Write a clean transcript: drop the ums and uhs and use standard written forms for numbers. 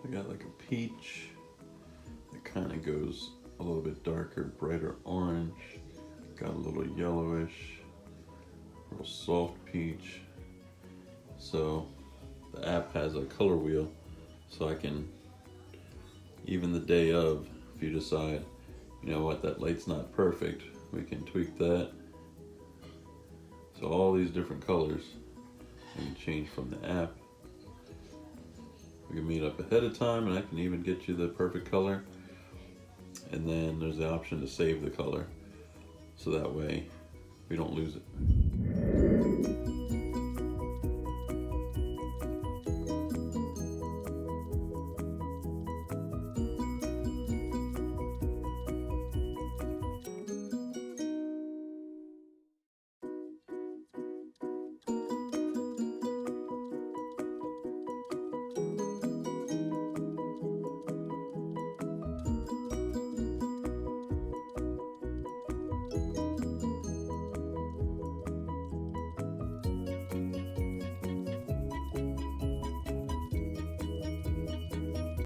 I got like a peach. It kind of goes a little bit darker, brighter orange. Got a little yellowish, real soft peach. So the app has a color wheel, so I can, even the day of, if you decide, you know what, that light's not perfect, we can tweak that. So all these different colors we can change from the app. We can meet up ahead of time and I can even get you the perfect color. And then there's the option to save the color, so that way we don't lose it.